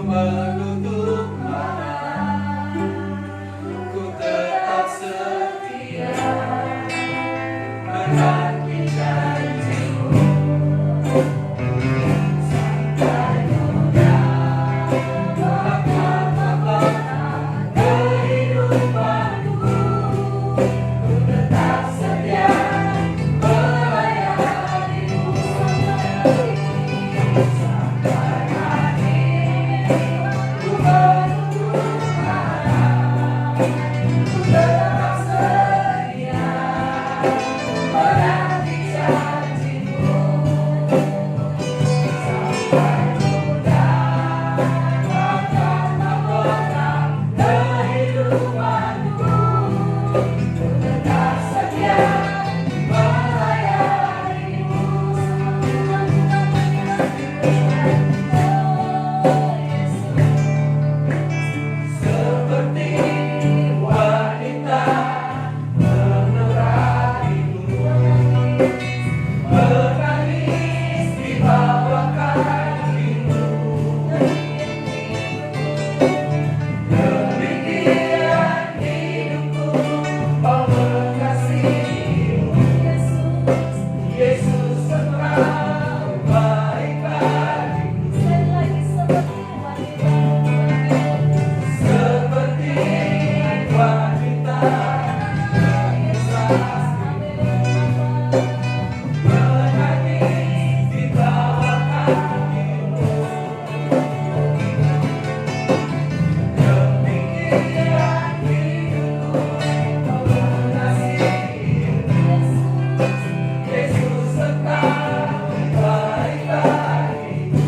menutup mata, ku tetap setia menanti janjimu. Sampai muda mahkota kehidupanku, ku tetap setia melayanimu. Sampai akhir ku menutup mata, ku tetap setia menanti janjimu. Sampai muda mahkota kehidupanku, ku tetap setia melayanimu. Seperti wanita menerahimu, menangis di bawah kakimu. Demikian hidupku, oh mengasihimu. Yesus selalu baik bagiku. Seperti wanita menangis di bawah kakimu. Demikian hidupku, oh mengasihimu. Yesus selalu baik bagiku.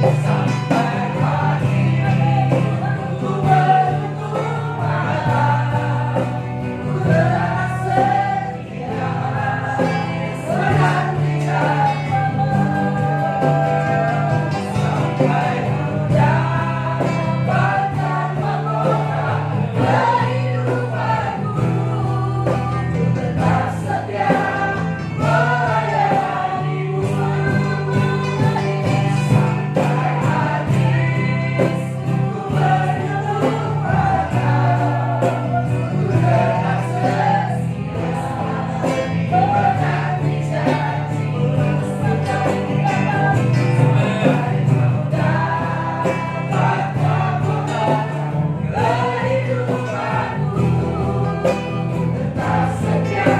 Sampai akhir ku menutup mata, ku tetap setia menanti janjimu. Sampai muda bahkan mahkota kehidupanku, ku tetap setia melayanimu. Sampai akhir ku menutup mata, ku tetap setia menanti janjimu. Sampai muda bahkan mahkota kehidupanku, ku tetap setia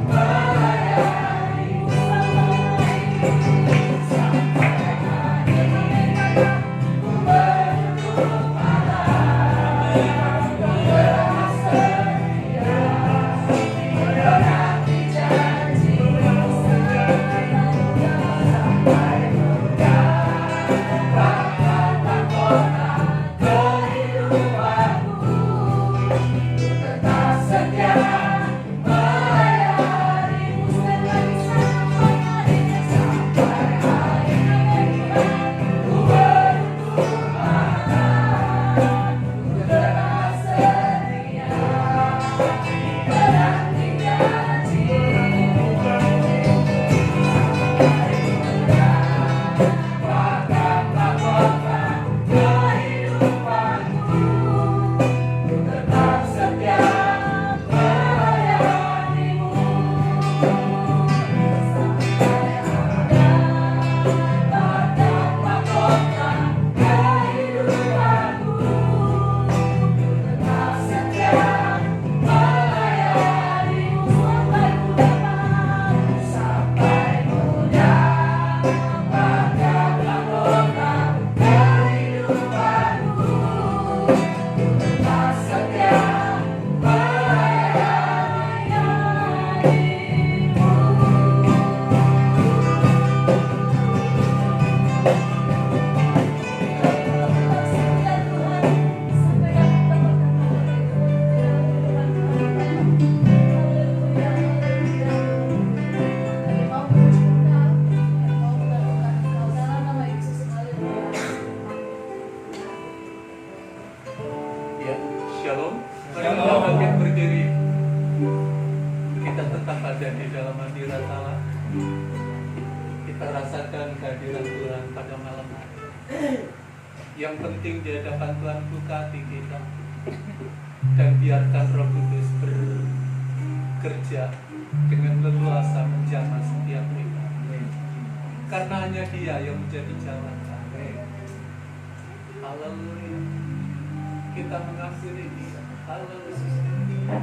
melayanimu. Sampai akhir ku menutup mata, ku tetap setia menanti janjimu. Sampai muda bahkan mahkota kehidupanku, ku tetap setia melayanimu. Sampai akhir ku menutup mata, ku tetap setia menanti janjimu. Sampai muda bahkan mahkota kehidupanku, ku tetap setia melayanimu. Sampai muda bahkan mahkota kehidupanku, ku tetap setia melayanimu. Sampai muda bahkan mahkota kehidupanku, ku tetap setia Ya, shalom. Mari kita bangkit berdiri. Kita tetap ada di dalam hadirat Allah. Kita rasakan kehadiran Tuhan pada malam hari. Yang penting di hadapan Tuhan buka hati kita dan biarkan Roh Kudus bekerja dengan leluasa menjamah setiap kita. Karena hanya Dia yang menjadi jalan. Haleluya. Kita mengakhiri Dia. Haleluya.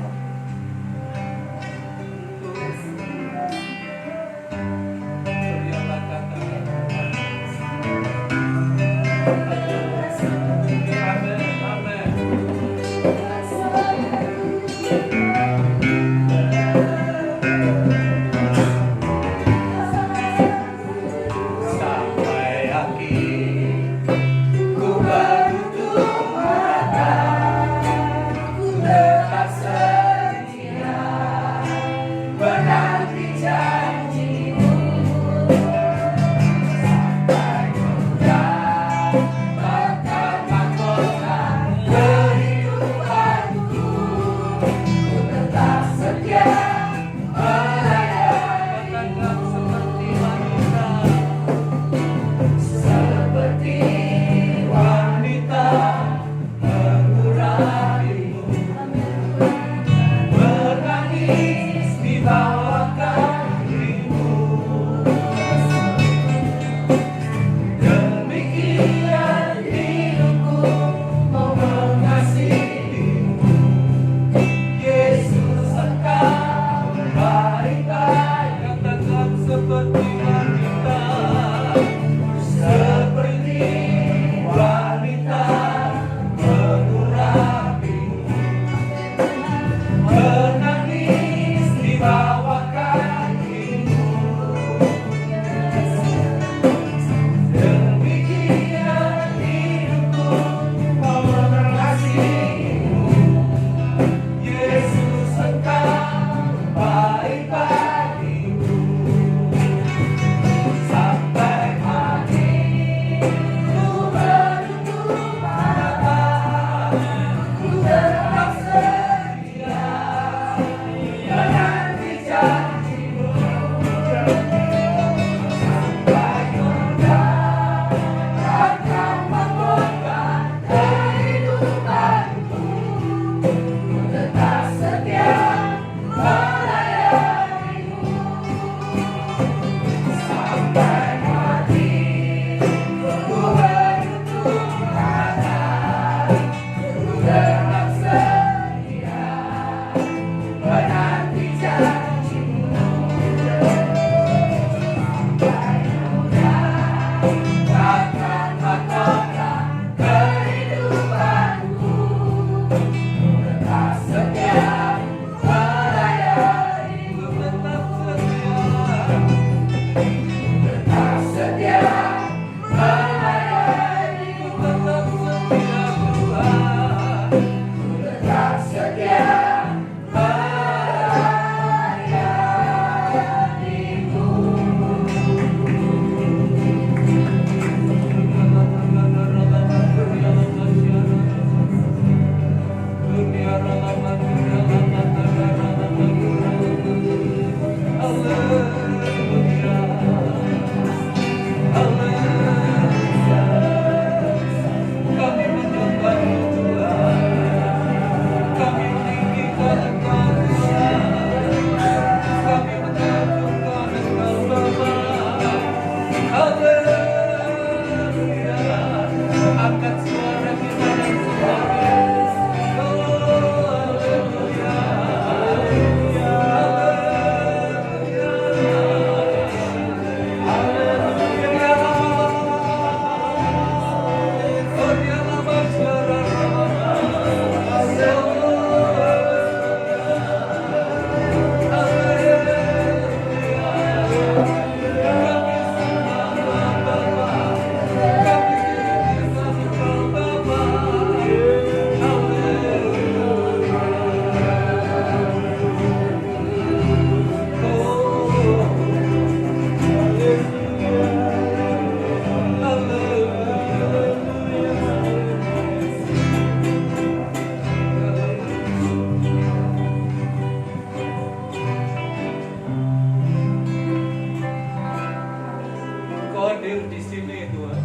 Hadir di sini Tuhan.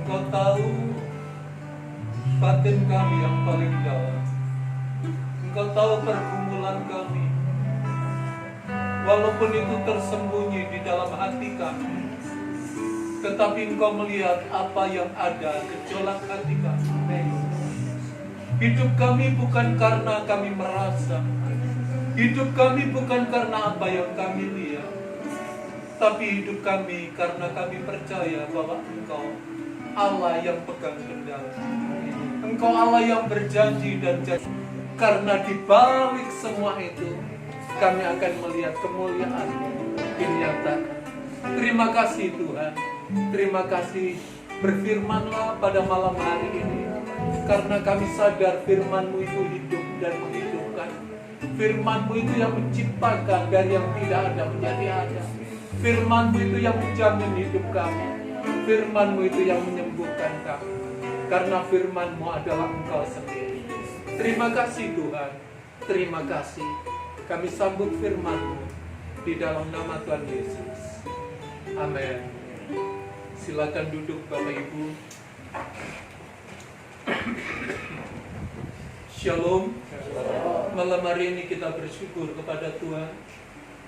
Engkau tahu batin kami yang paling dalam. Engkau tahu pergumulan kami, walaupun itu tersembunyi di dalam hati kami, tetapi Engkau melihat apa yang ada gejolak hati kami. Hidup kami bukan karena kami merasa, hidup kami bukan karena apa yang kami lihat, tapi hidup kami karena kami percaya bahwa Engkau Allah yang pegang kendali. Engkau Allah yang berjanji dan janji. Karena di balik semua itu, kami akan melihat kemuliaan-Mu dinyatakan. Terima kasih Tuhan. Terima kasih, berfirman-Lah pada malam hari ini. Karena kami sadar firman-Mu itu hidup dan menghidupkan. Firman-Mu itu yang menciptakan dari yang tidak ada menjadi ada. Firman-Mu itu yang menjamin hidup kami. Firman-Mu itu yang menyembuhkan kami. Karena firman-Mu adalah Engkau sendiri. Terima kasih Tuhan. Terima kasih. Kami sambut firman-Mu di dalam nama Tuhan Yesus. Amin. Silakan duduk Bapak Ibu. Shalom. Malam hari ini kita bersyukur kepada Tuhan.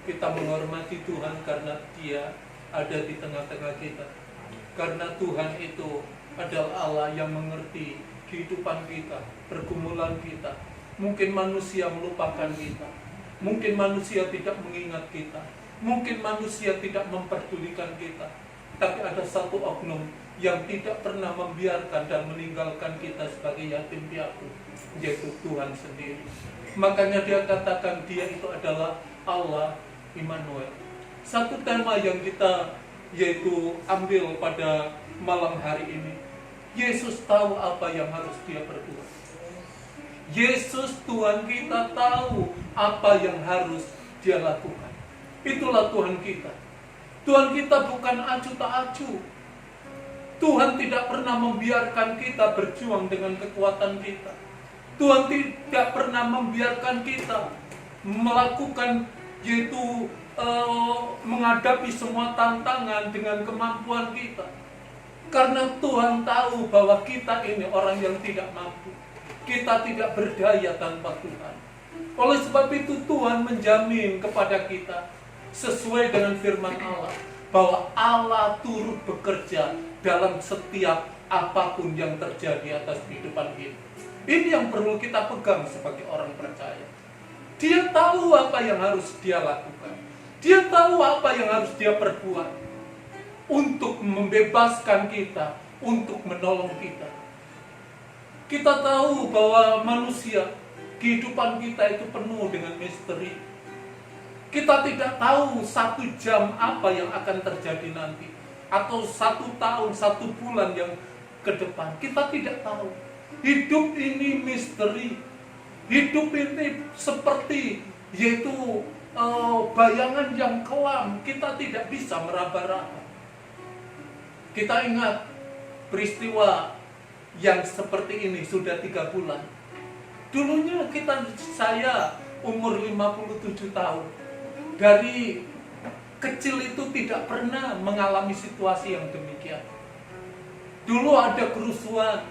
Kita menghormati Tuhan karena Dia ada di tengah-tengah kita. Karena Tuhan itu adalah Allah yang mengerti kehidupan kita, pergumulan kita. Mungkin manusia melupakan kita. Mungkin manusia tidak mengingat kita. Mungkin manusia tidak memperdulikan kita. Tapi ada satu oknum yang tidak pernah membiarkan dan meninggalkan kita sebagai yatim piatu, yaitu Tuhan sendiri. Makanya Dia katakan Dia itu adalah Allah Immanuel. Satu tema yang kita yaitu ambil pada malam hari ini, Yesus tahu apa yang harus Dia perbuat. Yesus Tuhan kita tahu apa yang harus Dia lakukan. Itulah Tuhan kita. Tuhan kita bukan acu tak acu. Tuhan tidak pernah membiarkan kita berjuang dengan kekuatan kita. Tuhan tidak pernah membiarkan kita melakukan yaitu menghadapi semua tantangan dengan kemampuan kita. Karena Tuhan tahu bahwa kita ini orang yang tidak mampu. Kita tidak berdaya tanpa Tuhan. Oleh sebab itu Tuhan menjamin kepada kita sesuai dengan firman Allah bahwa Allah turut bekerja dalam setiap apapun yang terjadi atas kehidupan kita. Ini yang perlu kita pegang sebagai orang percaya. Dia tahu apa yang harus Dia lakukan. Dia tahu apa yang harus Dia perbuat untuk membebaskan kita, untuk menolong kita. Kita tahu bahwa manusia, kehidupan kita itu penuh dengan misteri. Kita tidak tahu 1 jam apa yang akan terjadi nanti, atau 1 tahun, 1 bulan yang ke depan. Kita tidak tahu. Hidup ini misteri. Hidup ini seperti yaitu bayangan yang kelam. Kita tidak bisa meraba-raba. Kita ingat peristiwa yang seperti ini sudah 3 bulan. Dulunya saya umur 57 tahun. Dari kecil itu tidak pernah mengalami situasi yang demikian. Dulu ada kerusuhan.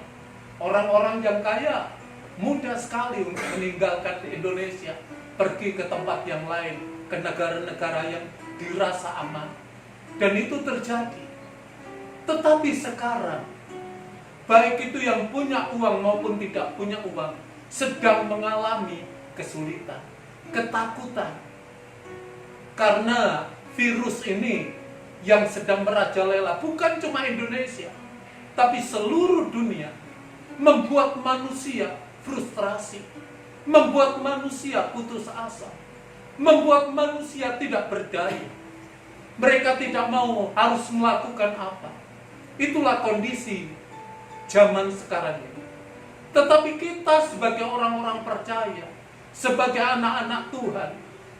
Orang-orang yang kaya mudah sekali untuk meninggalkan Indonesia, pergi ke tempat yang lain, ke negara-negara yang dirasa aman. Dan itu terjadi. Tetapi sekarang, baik itu yang punya uang maupun tidak punya uang, sedang mengalami kesulitan, ketakutan. Karena virus ini yang sedang merajalela, bukan cuma Indonesia, tapi seluruh dunia, membuat manusia frustrasi, membuat manusia putus asa, membuat manusia tidak berdaya. Mereka tidak mau harus melakukan apa. Itulah kondisi zaman sekarang ini. Tetapi kita sebagai orang-orang percaya, sebagai anak-anak Tuhan,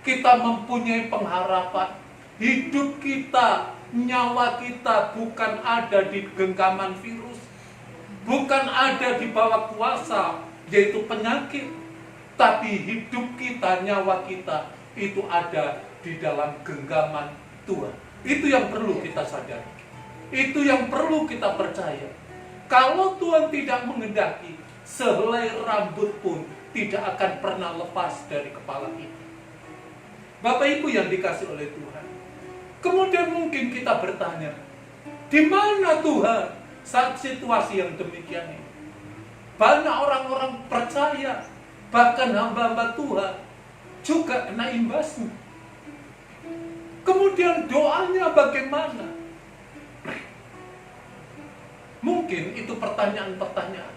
kita mempunyai pengharapan. Hidup kita, nyawa kita bukan ada di genggaman virus, bukan ada di bawah kuasa yaitu penyakit, tapi hidup kita, nyawa kita itu ada di dalam genggaman Tuhan. Itu yang perlu kita sadari. Itu yang perlu kita percaya. Kalau Tuhan tidak menghendaki, sehelai rambut pun tidak akan pernah lepas dari kepala kita. Bapak Ibu yang dikasih oleh Tuhan. Kemudian mungkin kita bertanya, di mana Tuhan saat situasi yang demikian ini? Banyak orang-orang percaya, bahkan hamba-hamba Tuhan juga kena imbasnya. Kemudian doanya bagaimana? Mungkin itu pertanyaan-pertanyaan.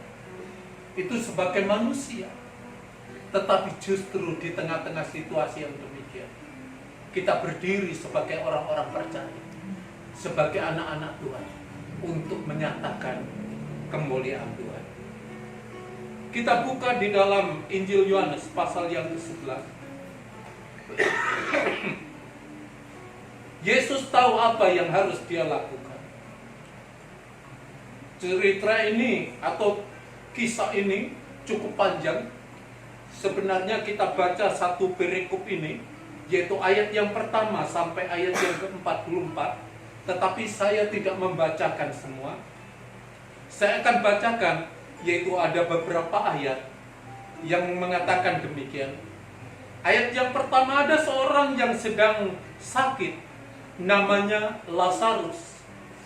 Itu sebagai manusia. Tetapi justru di tengah-tengah situasi yang demikian, kita berdiri sebagai orang-orang percaya, sebagai anak-anak Tuhan, untuk menyatakan kemuliaan Tuhan. Kita buka di dalam Injil Yohanes pasal yang ke-11. Yesus tahu apa yang harus dia lakukan. Cerita ini atau kisah ini cukup panjang. Sebenarnya kita baca satu perikop ini, yaitu ayat yang pertama sampai ayat yang ke-44. Tetapi saya tidak membacakan semua. Saya akan bacakan, yaitu ada beberapa ayat yang mengatakan demikian. Ayat yang pertama, ada seorang yang sedang sakit, namanya Lazarus.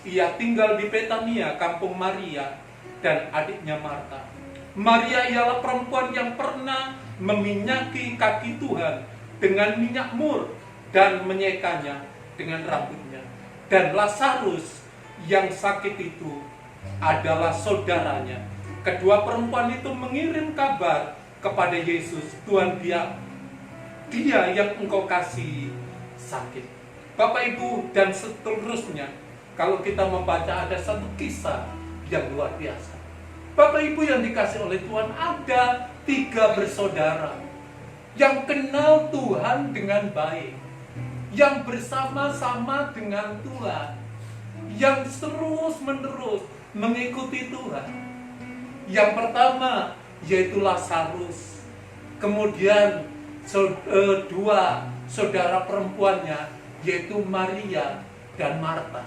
Ia tinggal di Betania, kampung Maria dan adiknya Marta. Maria ialah perempuan yang pernah meminyaki kaki Tuhan dengan minyak mur dan menyekanya dengan rambutnya. Dan Lazarus yang sakit itu adalah saudaranya. Kedua perempuan itu mengirim kabar kepada Yesus, Tuhan, dia yang engkau kasih sakit. Bapak Ibu dan seterusnya, kalau kita membaca ada satu kisah yang luar biasa. Bapak Ibu yang dikasih oleh Tuhan, ada 3 bersaudara yang kenal Tuhan dengan baik, yang bersama-sama dengan Tuhan, yang terus-menerus mengikuti Tuhan. Yang pertama yaitu Lazarus, kemudian 2 saudara perempuannya yaitu Maria dan Marta.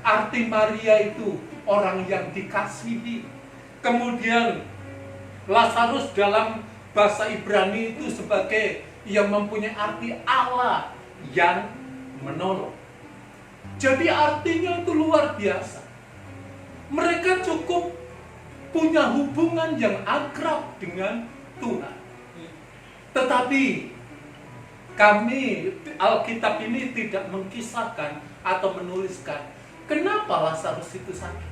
Arti Maria itu orang yang dikasihi. Kemudian Lazarus dalam bahasa Ibrani itu sebagai yang mempunyai arti Allah yang menolong. Jadi artinya itu luar biasa. Mereka cukup punya hubungan yang akrab dengan Tuhan. Tetapi kami, Alkitab ini tidak mengkisahkan atau menuliskan kenapa Lazarus itu sakit.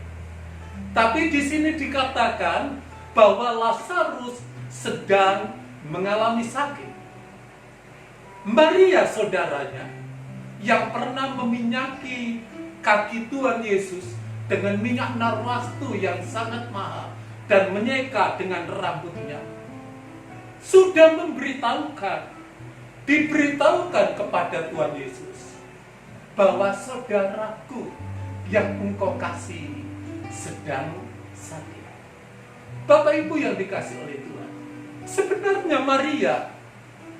Tapi di sini dikatakan bahwa Lazarus sedang mengalami sakit. Maria saudaranya yang pernah meminyaki kaki Tuhan Yesus dengan minyak narwastu yang sangat mahal dan menyeka dengan rambutnya, sudah diberitahukan kepada Tuhan Yesus bahwa saudaraku yang engkau kasih sedang sakit. Bapak Ibu yang dikasih oleh Tuhan, sebenarnya Maria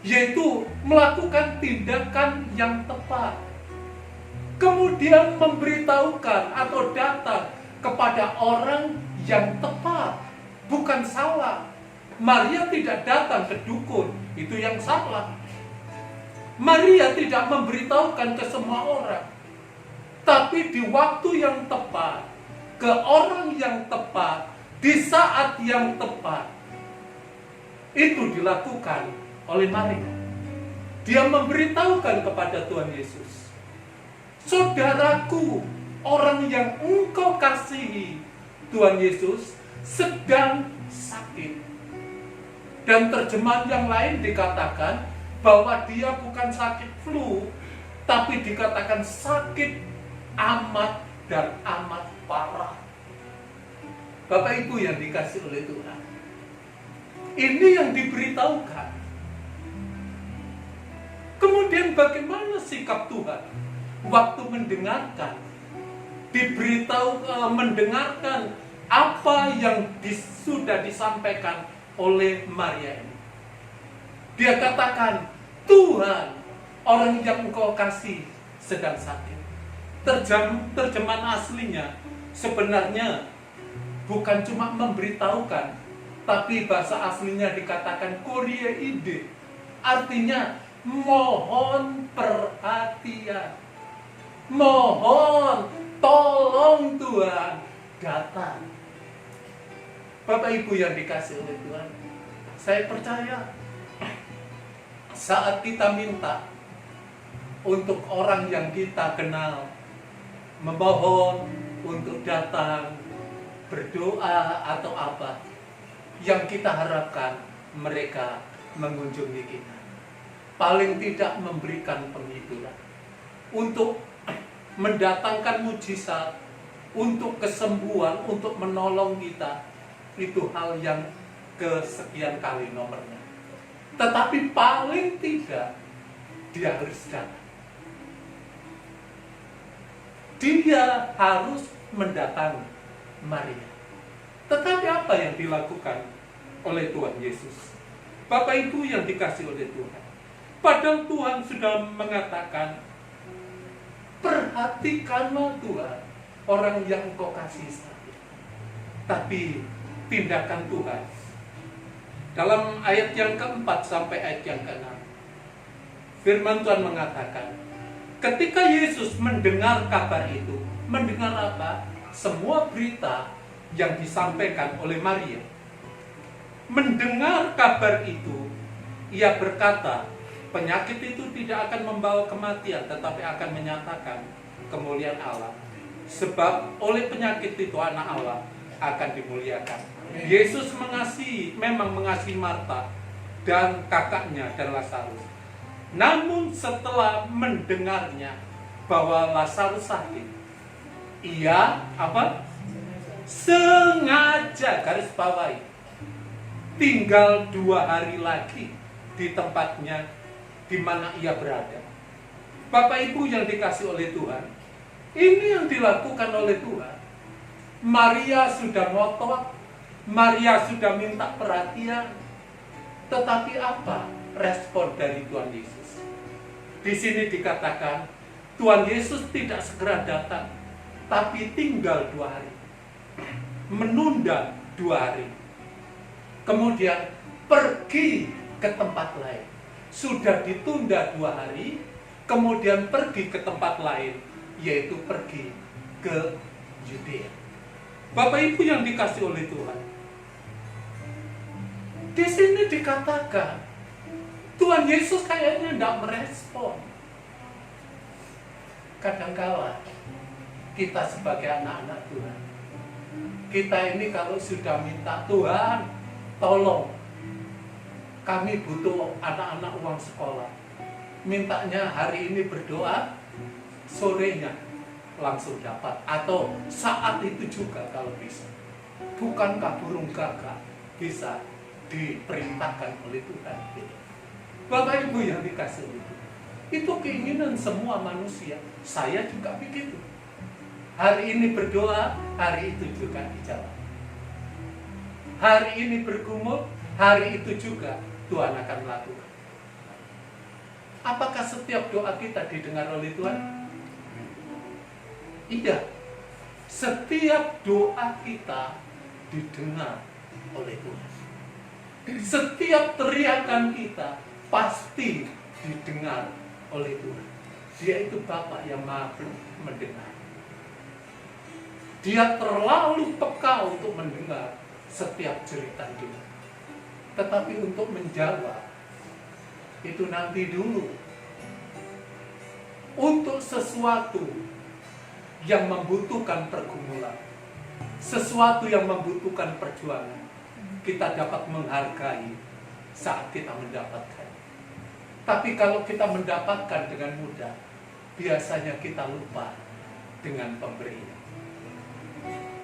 yaitu melakukan tindakan yang tepat, kemudian memberitahukan atau datang kepada orang yang tepat, bukan salah. Maria tidak datang ke dukun, itu yang salah. Maria tidak memberitahukan ke semua orang, tapi di waktu yang tepat, ke orang yang tepat, di saat yang tepat, itu dilakukan oleh Maria. Dia memberitahukan kepada Tuhan Yesus, saudaraku, orang yang engkau kasihi, Tuhan Yesus, sedang sakit. Dan terjemahan yang lain dikatakan bahwa dia bukan sakit flu, tapi dikatakan sakit amat dan amat parah. Bapak Ibu yang dikasih oleh Tuhan, ini yang diberitahukan. Kemudian bagaimana sikap Tuhan waktu mendengarkan, mendengarkan apa yang sudah disampaikan oleh Maria ini. Dia katakan, Tuhan, orang yang engkau kasih sedang sakit. Terjemahan aslinya sebenarnya bukan cuma memberitahukan, tapi bahasa aslinya dikatakan koreide, artinya mohon perhatian, mohon tolong Tuhan datang. Bapak Ibu yang dikasih oleh Tuhan, saya percaya saat kita minta untuk orang yang kita kenal, memohon untuk datang, berdoa atau apa, yang kita harapkan mereka mengunjungi kita, paling tidak memberikan penghiburan, untuk mendatangkan mujizat, untuk kesembuhan, untuk menolong kita, itu hal yang kesekian kali nomornya. Tetapi paling tidak dia harus datang. Dia harus mendatangi Maria. Tetapi apa yang dilakukan oleh Tuhan Yesus? Bapak Ibu yang dikasih oleh Tuhan, padahal Tuhan sudah mengatakan, perhatikanlah Tuhan orang yang Engkau kasih sayang. Tapi tindakan Tuhan dalam ayat yang keempat sampai ayat yang keenam, firman Tuhan mengatakan, ketika Yesus mendengar kabar itu, mendengar apa? Semua berita yang disampaikan oleh Maria. Mendengar kabar itu, ia berkata, penyakit itu tidak akan membawa kematian, tetapi akan menyatakan kemuliaan Allah. Sebab oleh penyakit itu anak Allah akan dimuliakan. Yesus memang mengasihi Marta dan kakaknya dan Lazarus. Namun setelah mendengarnya bahwa Lazarus sakit, ia sengaja, garis bawahi, tinggal 2 hari lagi di tempatnya di mana ia berada. Bapak Ibu yang dikasih oleh Tuhan, ini yang dilakukan oleh Tuhan. Maria sudah ngotot, Maria sudah minta perhatian, tetapi apa respon dari Tuhan Yesus? Di sini dikatakan Tuhan Yesus tidak segera datang, tapi tinggal 2 hari, menunda 2 hari, kemudian pergi ke tempat lain. Sudah ditunda 2 hari, kemudian pergi ke tempat lain, yaitu pergi ke Yudea. Bapak Ibu yang dikasih oleh Tuhan, di sini dikatakan Tuhan Yesus kayaknya tidak merespon. Kadangkala kita sebagai anak-anak Tuhan, kita ini kalau sudah minta, Tuhan tolong, kami butuh anak-anak uang sekolah, mintanya hari ini berdoa, sorenya langsung dapat, atau saat itu juga kalau bisa. Bukankah burung gagak bisa diperintahkan oleh Tuhan? Bapak Ibu yang dikasih itu keinginan semua manusia. Saya juga begitu. Hari ini berdoa, hari itu juga dijawab. Hari ini bergumul, hari itu juga Tuhan akan melakukan. Apakah setiap doa kita didengar oleh Tuhan? Iya. Setiap doa kita didengar oleh Tuhan. Setiap teriakan kita pasti didengar oleh Tuhan. Dia itu Bapa yang Maha mendengar. Dia terlalu peka untuk mendengar setiap cerita kita. Tetapi untuk menjawab, itu nanti dulu. Untuk sesuatu yang membutuhkan pergumulan, sesuatu yang membutuhkan perjuangan, kita dapat menghargai saat kita mendapatkan. Tapi kalau kita mendapatkan dengan mudah, biasanya kita lupa dengan pemberian.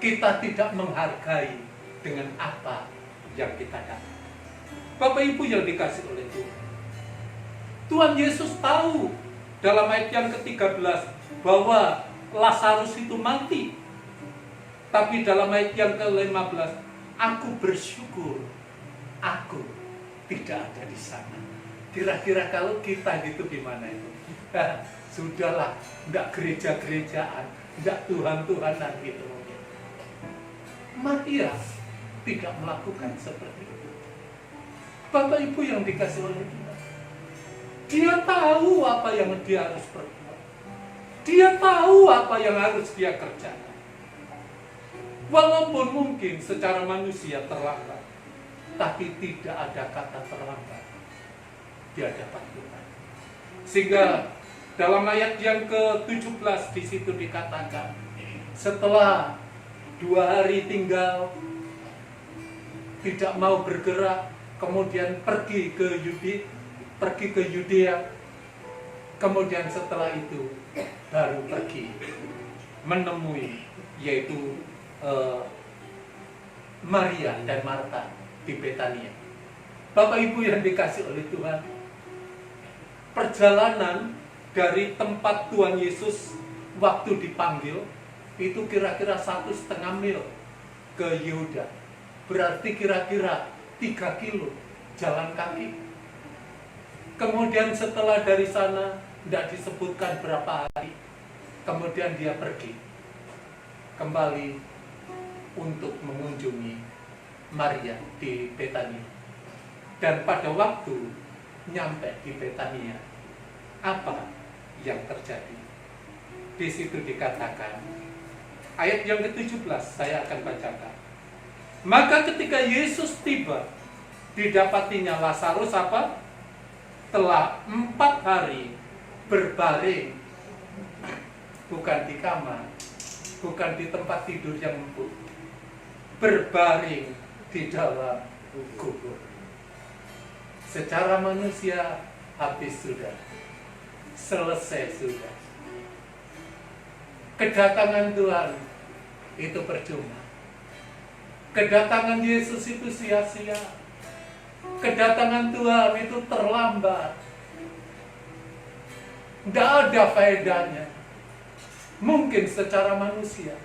Kita tidak menghargai dengan apa yang kita dapat. Bapak Ibu yang dikasih oleh Tuhan, Tuhan Yesus tahu dalam ayat yang ke-13 bahwa Lazarus itu mati. Tapi dalam ayat yang ke-15, aku bersyukur aku tidak ada di sana. Kira-kira kalau kita gitu gimana itu? Sudahlah, enggak gereja-gerejaan, enggak Tuhan-Tuhanan gitu mungkin. Maria tidak melakukan seperti itu. Bapak Ibu yang dikasih oleh Tuhan, dia tahu apa yang dia harus perbuat. Dia tahu apa yang harus dia kerjakan. Walaupun mungkin secara manusia terlambat, tapi tidak ada kata terlambat di hadapan Tuhan. Sehingga dalam ayat yang ke-17 di situ dikatakan, setelah 2 hari tinggal, tidak mau bergerak, kemudian pergi ke Yudea, kemudian setelah itu baru pergi menemui, yaitu Maria dan Marta di Betania. Bapak Ibu yang dikasih oleh Tuhan, perjalanan dari tempat Tuhan Yesus waktu dipanggil itu kira-kira 1,5 mil ke Yehuda. Berarti kira-kira 3 kilo jalan kaki. Kemudian setelah dari sana, tidak disebutkan berapa hari, kemudian dia pergi kembali untuk mengunjungi Maria di Betania. Dan pada waktu nyampe di Betania, apa yang terjadi? Di situ dikatakan, ayat yang ke-17 saya akan bacakan. Maka ketika Yesus tiba, didapatinya Lazarus apa? Telah 4 hari berbaring, bukan di kamar, bukan di tempat tidur yang empuk, berbaring di dalam kubur. Secara manusia habis sudah, selesai sudah. Kedatangan Tuhan itu percuma. Kedatangan Yesus itu sia-sia. Kedatangan Tuhan itu terlambat. Tidak ada faedahnya. Mungkin secara manusia,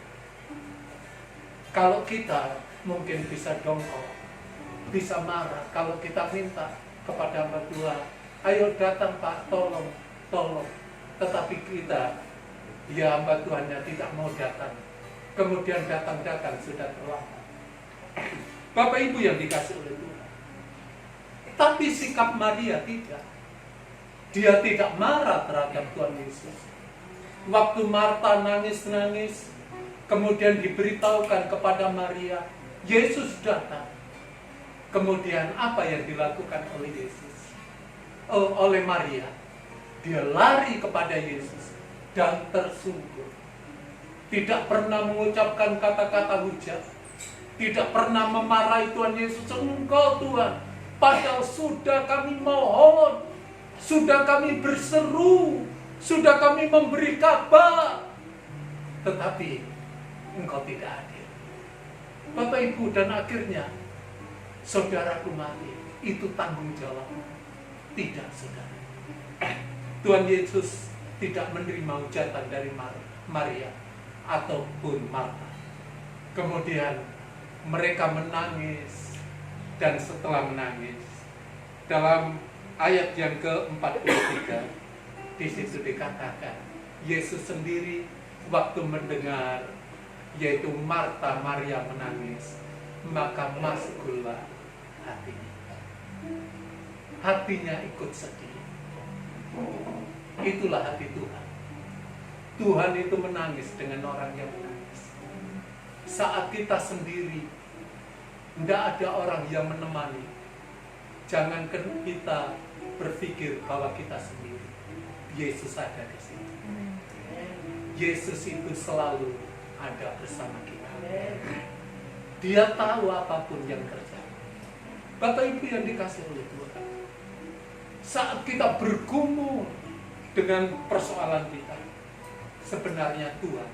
kalau kita mungkin bisa dongkol, bisa marah kalau kita minta kepada hamba Tuhan, ayo datang Pak, tolong. Tetapi kita, ya hamba Tuhannya tidak mau datang. Kemudian datang sudah terlambat. Bapak Ibu yang dikasih oleh Tuhan. Tapi sikap Maria tidak. Dia tidak marah terhadap Tuhan Yesus. Waktu Marta nangis-nangis, kemudian diberitahukan kepada Maria, Yesus datang. Kemudian apa yang dilakukan oleh Yesus? Oleh Maria. Dia lari kepada Yesus dan tersungkur. Tidak pernah mengucapkan kata-kata hujat. Tidak pernah memarahi Tuhan Yesus. Engkau Tuhan, padahal sudah kami mohon, sudah kami berseru, sudah kami memberi kabar, tetapi Engkau tidak hadir. Bapak Ibu, dan akhirnya saudaraku mati. Itu tanggung jawab. Tidak, saudara. Tuhan Yesus tidak menerima hujatan dari Maria ataupun Marta. Kemudian mereka menangis, dan setelah menangis, dalam ayat yang ke-43 di situ dikatakan, Yesus sendiri waktu mendengar, yaitu Marta Maria menangis, maka maskullah hatinya. Hatinya ikut sedih. Itulah hati Tuhan. Tuhan itu menangis dengan orang yang menangis. Saat kita sendiri, tidak ada orang yang menemani. Jangankan kita berpikir bahwa kita sendiri. Yesus ada di sini. Yesus itu selalu ada bersama kita. Dia tahu apapun yang terjadi. Bapak Ibu yang dikasih oleh Tuhan, saat kita bergumul dengan persoalan kita, sebenarnya Tuhan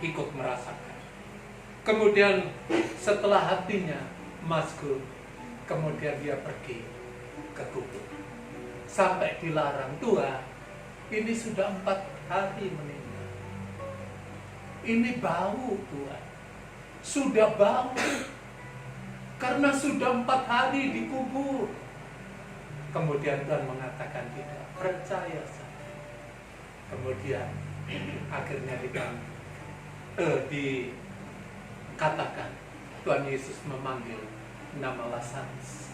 ikut merasakan. Kemudian setelah hatinya masuk, kemudian dia pergi ke kubur. Sampai dilarang, Tuhan, ini sudah 4 hari meninggal. Ini bau, Tuhan. Sudah bau. Karena sudah 4 hari dikubur. Kemudian Tuhan mengatakan tidak, percaya saja. Kemudian akhirnya Katakan, Tuhan Yesus memanggil nama Lazarus,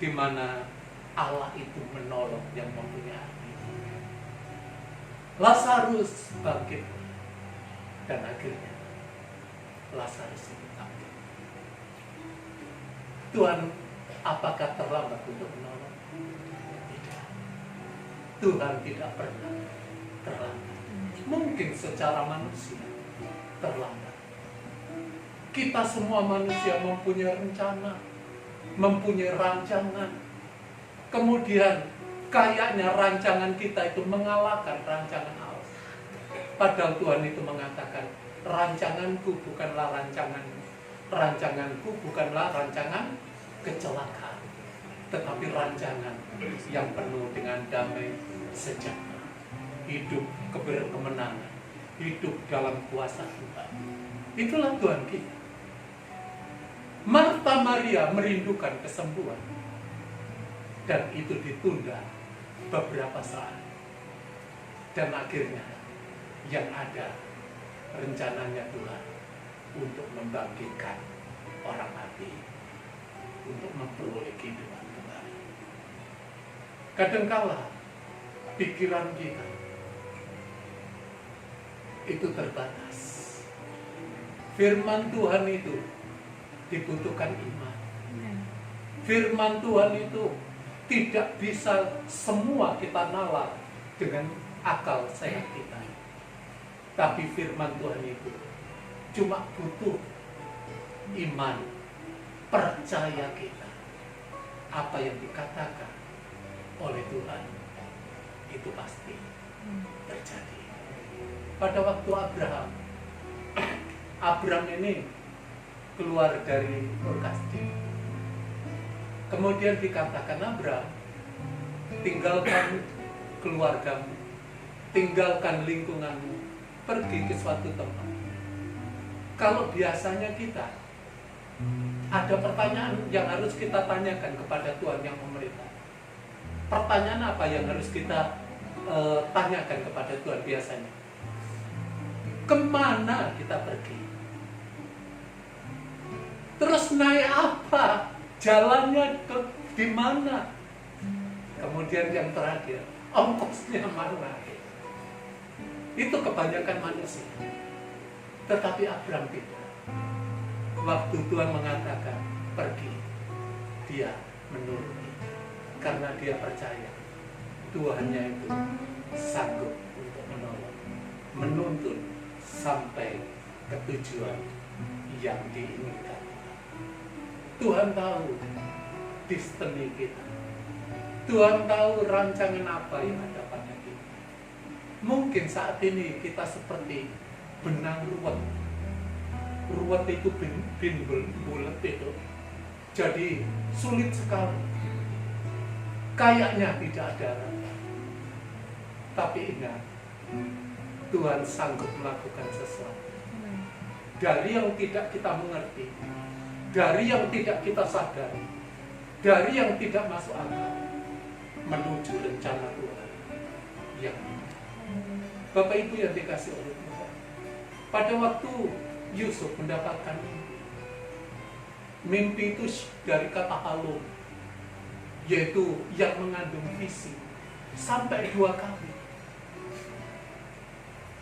di mana Allah itu menolong yang mempunyai hati. Lazarus bangkit, dan akhirnya Lazarus itu bangkit. Tuhan, apakah terlambat untuk menolong? Tidak. Tuhan tidak pernah terlambat. Mungkin secara manusia terlambat. Kita semua manusia mempunyai rencana, mempunyai rancangan. Kemudian kayaknya rancangan kita itu mengalahkan rancangan Allah. Padahal Tuhan itu mengatakan, rancanganku bukanlah rancanganmu. Rancanganku bukanlah rancangan kecelakaan, tetapi rancangan yang penuh dengan damai sejahtera, hidup keberkemenangan, hidup dalam kuasa Tuhan. Itulah Tuhan kita. Marta Maria merindukan kesembuhan, dan itu ditunda beberapa saat. Dan akhirnya yang ada rencananya Tuhan untuk membangkitkan orang mati, untuk memperoleh kehidupan kembali. Kadangkala pikiran kita itu terbatas. Firman Tuhan itu dibutuhkan iman. Firman Tuhan itu tidak bisa semua kita nalar dengan akal sehat kita. Tapi firman Tuhan itu cuma butuh iman, percaya kita. Apa yang dikatakan oleh Tuhan itu pasti terjadi. Pada waktu Abraham ini keluar dari Ur Kasdim. Kemudian dikatakan, Abraham, tinggalkan keluargamu, tinggalkan lingkunganmu, pergi ke suatu tempat. Kalau biasanya kita ada pertanyaan yang harus kita tanyakan kepada Tuhan yang memerintah. Pertanyaan apa yang harus kita tanyakan kepada Tuhan biasanya? Kemana kita pergi? Terus naik apa? Jalannya di mana? Kemudian yang terakhir, ongkosnya mana? Itu kebanyakan manusia. Tetapi Abraham tidak. Waktu Tuhan mengatakan pergi, dia menuruti. Karena dia percaya Tuhannya itu sanggup untuk menolong, menuntun sampai ke tujuan yang diinginkan. Tuhan tahu destiny kita. Tuhan tahu rancangan apa yang ada pada kita. Mungkin saat ini kita seperti benang ruwet. Ruwet itu bulat itu. Jadi sulit sekali. Kayaknya tidak ada arah. Tapi ingat, Tuhan sanggup melakukan sesuatu. Dari yang tidak kita mengerti, dari yang tidak kita sadari, dari yang tidak masuk akal, menuju rencana Tuhan yang Bapak Ibu yang dikasih oleh Tuhan. Pada waktu Yusuf mendapatkan mimpi itu dari kata halum, yaitu yang mengandung visi, sampai 2 kali.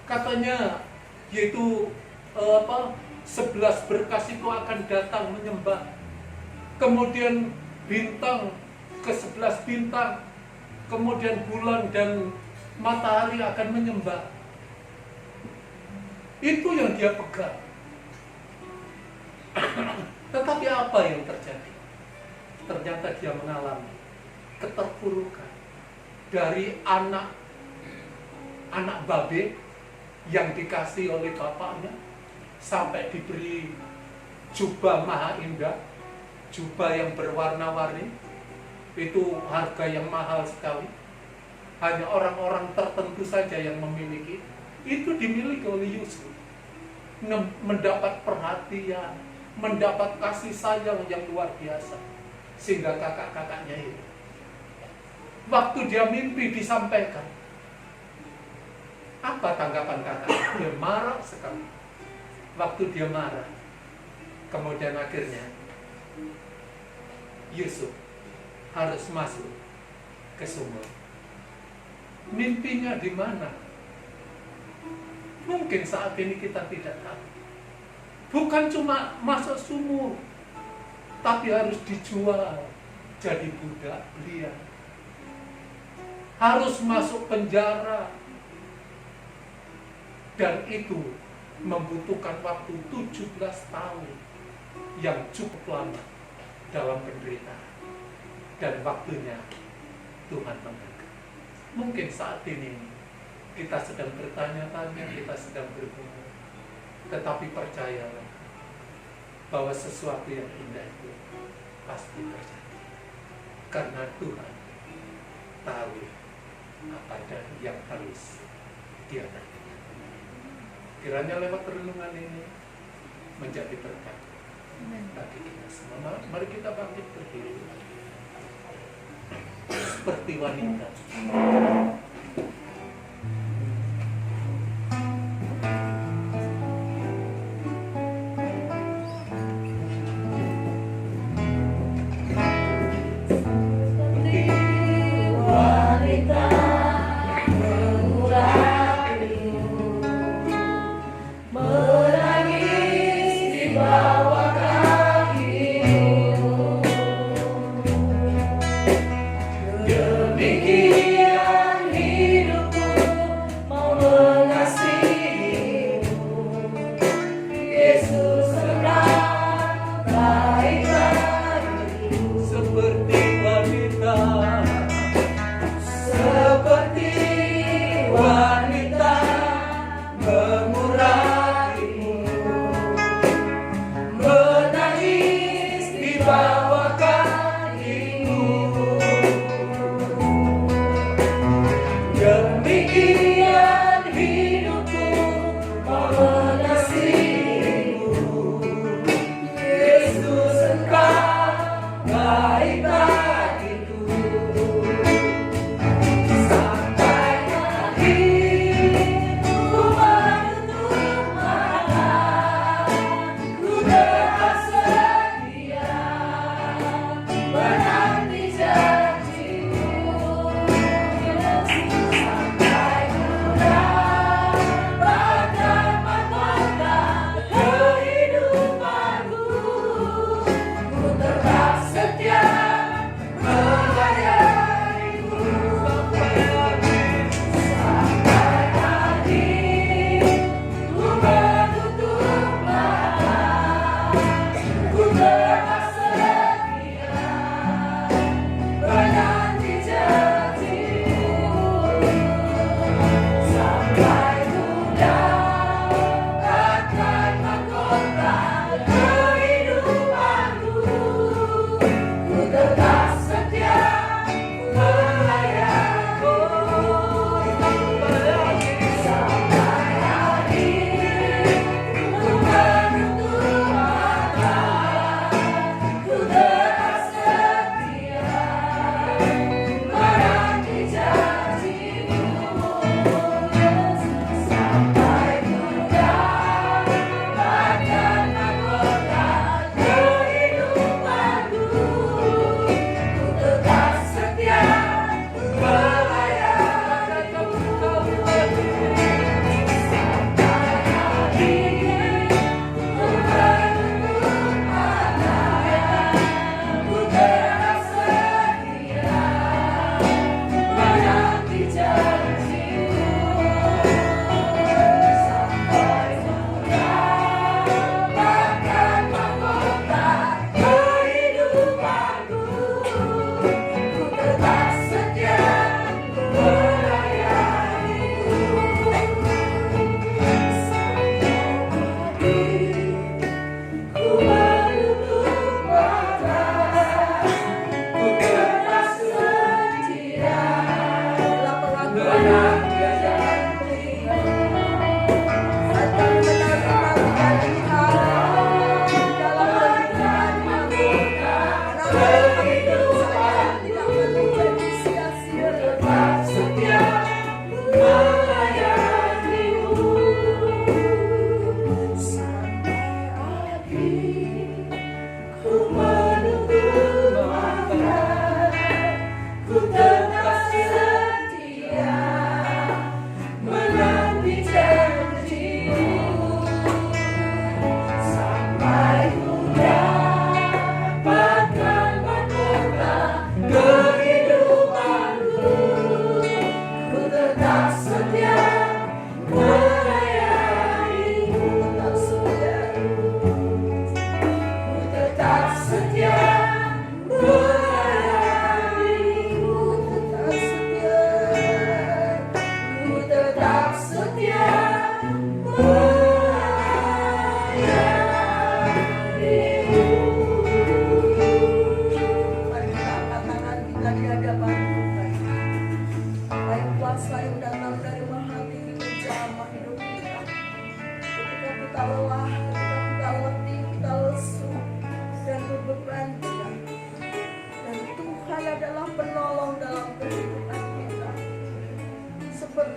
Katanya yaitu 11 berkas itu akan datang menyembah. Kemudian bintang ke 11 bintang, kemudian bulan dan matahari akan menyembah. Itu yang dia pegang. Tetapi apa yang terjadi? Ternyata dia mengalami keterpurukan dari anak babe yang dikasih oleh bapaknya, sampai diberi jubah maha indah, jubah yang berwarna-warni, itu harga yang mahal sekali. Hanya orang-orang tertentu saja yang memiliki. Itu dimiliki oleh Yusuf. Mendapat perhatian, mendapat kasih sayang yang luar biasa. Sehingga kakak-kakaknya itu, waktu dia mimpi disampaikan, apa tanggapan kakak? Dia marah sekali. Waktu dia marah, Kemudian akhirnya Yusuf harus masuk ke sumur. Mimpinya di mana? Mungkin saat ini kita tidak tahu. Bukan cuma masuk sumur, tapi harus dijual jadi budak belian. Harus masuk penjara. Dan itu membutuhkan waktu 17 tahun yang cukup lama dalam penderitaan. Dan waktunya Tuhan memberikan. Mungkin saat ini kita sedang bertanya-tanya, kita sedang bergumul. Tetapi percayalah bahwa sesuatu yang indah itu pasti terjadi. Karena Tuhan tahu apa yang harus Dia lakukan. Kiranya lewat renungan ini menjadi berkat bagi kita semua. Mari kita bangkit berdiri seperti wanita. Demikian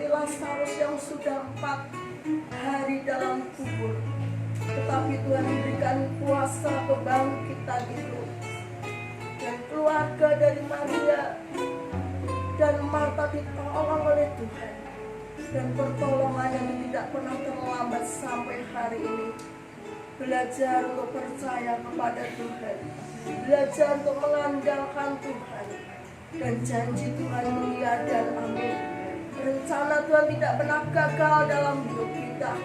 Lazarus yang sudah 4 hari dalam kubur, tetapi Tuhan berikan kuasa kebangkitan itu, dan keluarga dari Maria dan Marta ditolong oleh Tuhan, dan pertolongan yang tidak pernah terlambat sampai hari ini. Belajar untuk percaya kepada Tuhan, belajar untuk mengandalkan Tuhan, dan janji Tuhan iya dan amin. Rencana Tuhan tidak pernah gagal dalam hidup kita.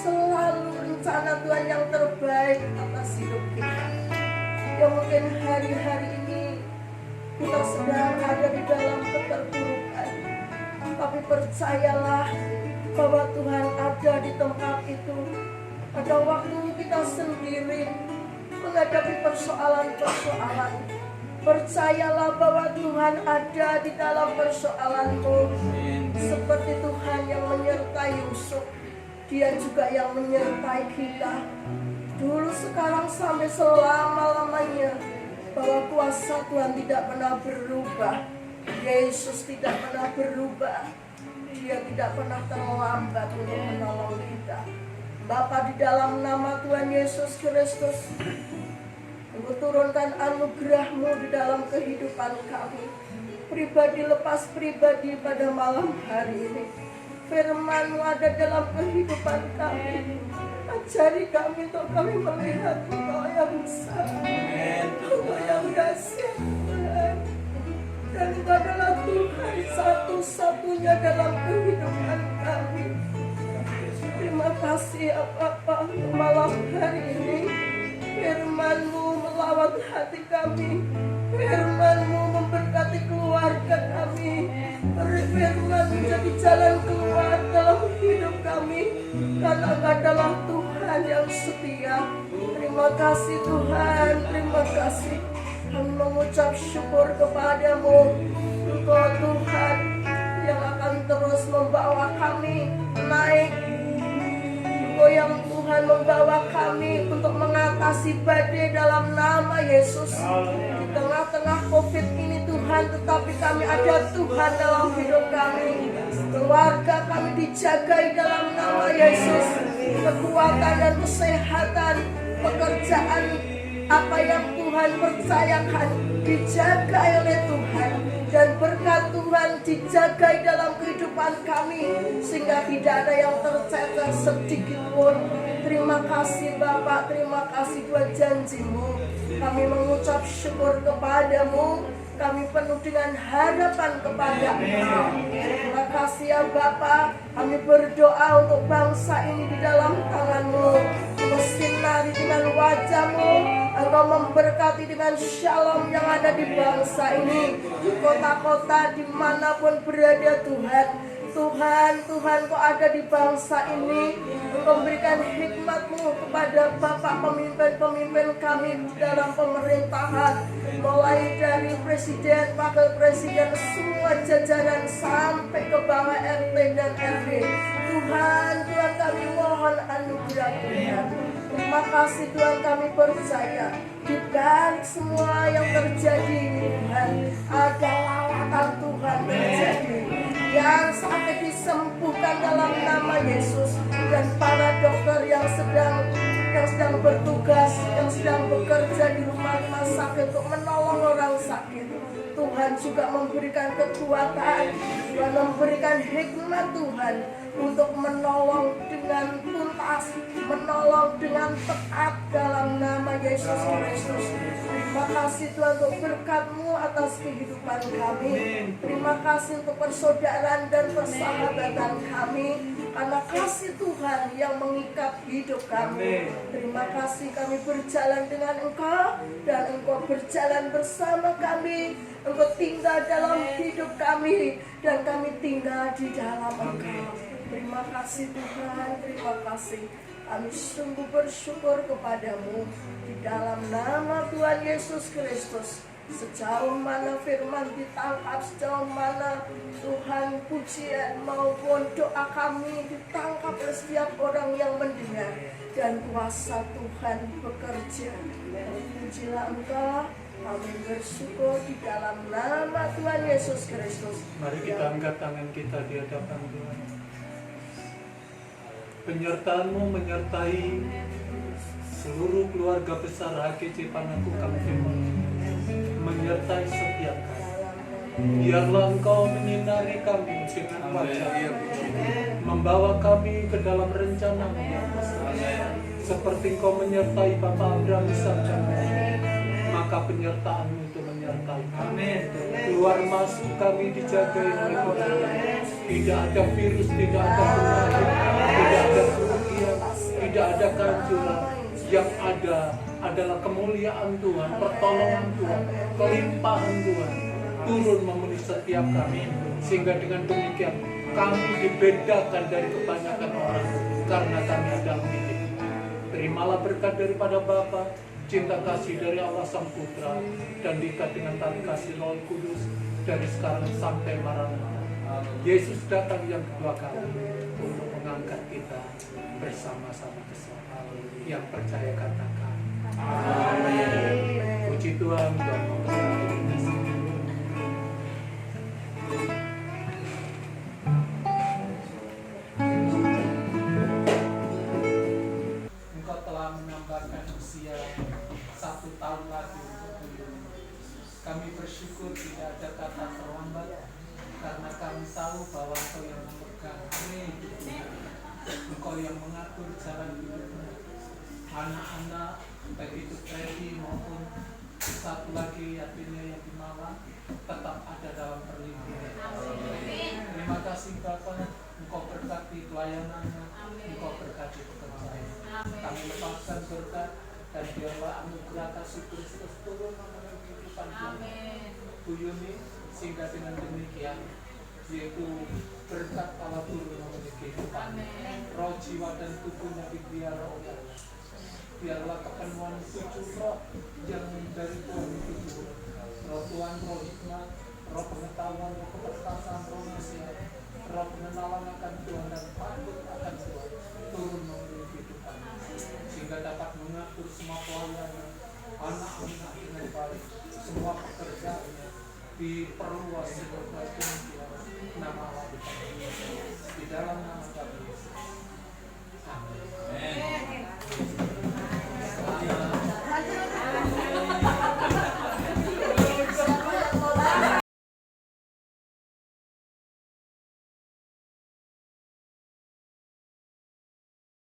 Selalu rencana Tuhan yang terbaik atas hidup kita. Ya mungkin hari-hari ini kita sedang ada di dalam keterpurukan, tapi percayalah bahwa Tuhan ada di tempat itu. Pada waktu kita sendiri menghadapi persoalan-persoalan, percayalah bahwa Tuhan ada di dalam persoalanmu. Seperti Tuhan yang menyertai Yusuf, Dia juga yang menyertai kita. Dulu, sekarang, sampai selama-lamanya. Bahwa kuasa Tuhan tidak pernah berubah. Yesus tidak pernah berubah. Dia tidak pernah terlambat untuk menolong kita. Bapa, di dalam nama Tuhan Yesus Kristus, Engkau turunkan anugerah-Mu di dalam kehidupan kami, pribadi lepas pribadi pada malam hari ini. Firman-Mu ada dalam kehidupan kami. Ajari kami untuk kami melihat Engkau yang besar, Engkau yang dahsyat, Tuhan. Dan Engkau adalah Tuhan satu-satunya dalam kehidupan kami. Terima kasih ya Bapa untuk malam hari ini. Firman-Mu melawat hati kami, Firman-Mu memberkati keluarga kami, Firman menjadi jalan keluar dalam hidup kami, karena Engkau adalah Tuhan yang setia. Terima kasih Tuhan, terima kasih. Kami mengucap syukur kepadamu, Engkau Tuhan yang akan terus membawa kami naik. Engkau yang Tuhan membawa kami untuk mengatasi badai dalam nama Yesus. Di tengah-tengah COVID ini Tuhan, tetapi kami ada Tuhan dalam hidup kami. Keluarga kami dijagai dalam nama Yesus. Kekuatan dan kesehatan, pekerjaan, apa yang Tuhan percayakan dijaga oleh Tuhan. Dan berkat Tuhan dijaga dalam kehidupan kami, sehingga tidak ada yang tercecer sedikit pun. Terima kasih Bapak, terima kasih buat janji-Mu. Kami mengucap syukur kepadamu. Kami penuh dengan harapan kepada-Mu. Terima kasih ya Bapak. Kami berdoa untuk bangsa ini di dalam tangan-Mu. Engkau sinari dengan wajah-Mu, Engkau memberkati dengan shalom yang ada di bangsa ini, di kota-kota dimanapun berada Tuhan. Tuhan, Kau ada di bangsa ini. Engkau berikan hikmat-Mu kepada Bapak pemimpin-pemimpin kami dalam pemerintahan, mulai dari presiden, wakil presiden, semua jajaran sampai ke bawah RT dan RW. Tuhan kami mohon anugerah Tuhan. Terima kasih Tuhan, kami percaya di balik semua yang terjadi ini Tuhan, ada lawatan Tuhan terjadi. Yang sampai disembuhkan dalam nama Yesus, dan para dokter yang sedang bertugas, yang sedang bekerja di rumah sakit untuk menolong orang sakit, Tuhan juga memberikan kekuatan, Tuhan memberikan hikmat Tuhan untuk menolong dengan tuntas, menolong dengan tepat dalam nama Yesus Kristus. Terima kasih Tuhan untuk berkat-Mu atas kehidupan kami. Terima kasih untuk persaudaraan dan persahabatan kami, karena kasih Tuhan yang mengikat hidup kami. Terima kasih kami berjalan dengan Engkau, dan Engkau berjalan bersama kami. Engkau tinggal dalam hidup kami, dan kami tinggal di dalam Engkau. Terima kasih Tuhan, terima kasih. Kami sungguh bersyukur kepadamu di dalam nama Tuhan Yesus Kristus. Sejauh mana firman ditangkap, sejauh mana Tuhan pujian maupun doa kami ditangkap oleh setiap orang yang mendengar, dan kuasa Tuhan bekerja. Pujilah Engkau, kami bersyukur di dalam nama Tuhan Yesus Kristus. Mari kita angkat tangan kita di hadapan Tuhan. Penyertaan-Mu menyertai seluruh keluarga besar HGC Panakukang Timur, menyertai setiap kami. Biarlah Engkau menyinari kami dengan wajah, membawa kami ke dalam rencana-Mu yang besar. Seperti Engkau menyertai Bapak Abraham, Ishak, dan Yakub, maka penyertaan-Mu itu menyertai kami. Keluar masuk kami dijagai oleh Tuhan. Tidak ada virus, tidak ada penyakit, tidak ada kerugian, tidak ada kehancuran. Yang ada adalah kemuliaan Tuhan, pertolongan Tuhan, kelimpahan Tuhan turun memenuhi setiap kami. Sehingga dengan demikian kami dibedakan dari kebanyakan orang karena kami adalah milik. Terimalah berkat daripada Bapa, cinta kasih dari Allah Sang Putra, dan diikat dengan tali kasih Roh Kudus dari sekarang sampai Maranatha. Yesus datang yang kedua kali untuk mengangkat kita bersama-sama ke surga. Yang percaya katakan amin. Puji Tuhan dan memberkati kita semua. Engkau telah menambahkan usia 1 tahun lagi untuk beliau. Kami bersyukur tidak ada kata terlambat, karena kami tahu bahwa Engkau yang memegang hidupnya, Engkau yang mengatur jalan hidupnya. Anak-anak, baik itu Freddy maupun satu lagi yatimnya yang di Malang, tetap ada dalam perlindungan. Terima kasih Bapak, Engkau berkati pelayanannya, Engkau berkati pekerjaannya. Kami lepaskan berkat, dan biarlah anugerah kasih Kristus turun memenuhi kehidupan Bu Yuni, sehingga dengan demikian yaitu berkat Allah turun memenuhi kehidupan. Roh, jiwa, dan tubuhnya dipelihara oleh Allah. Biarlah kepenuhan 7 roh yang dari Tuhan itu turun. Roh Tuhan, roh hikmat, roh pengetahuan, roh keperkasaan, roh nasihat, roh pengenalan akan Tuhan dan takut akan Tuhan turun memenuhi kehidupan, sehingga dapat mengatur semua pelayanan anak-anak dengan baik, semua pekerjaannya diperluas sebagai demikian nama Allah dipanggil di dalam nama Tuhan Yesus. Amin.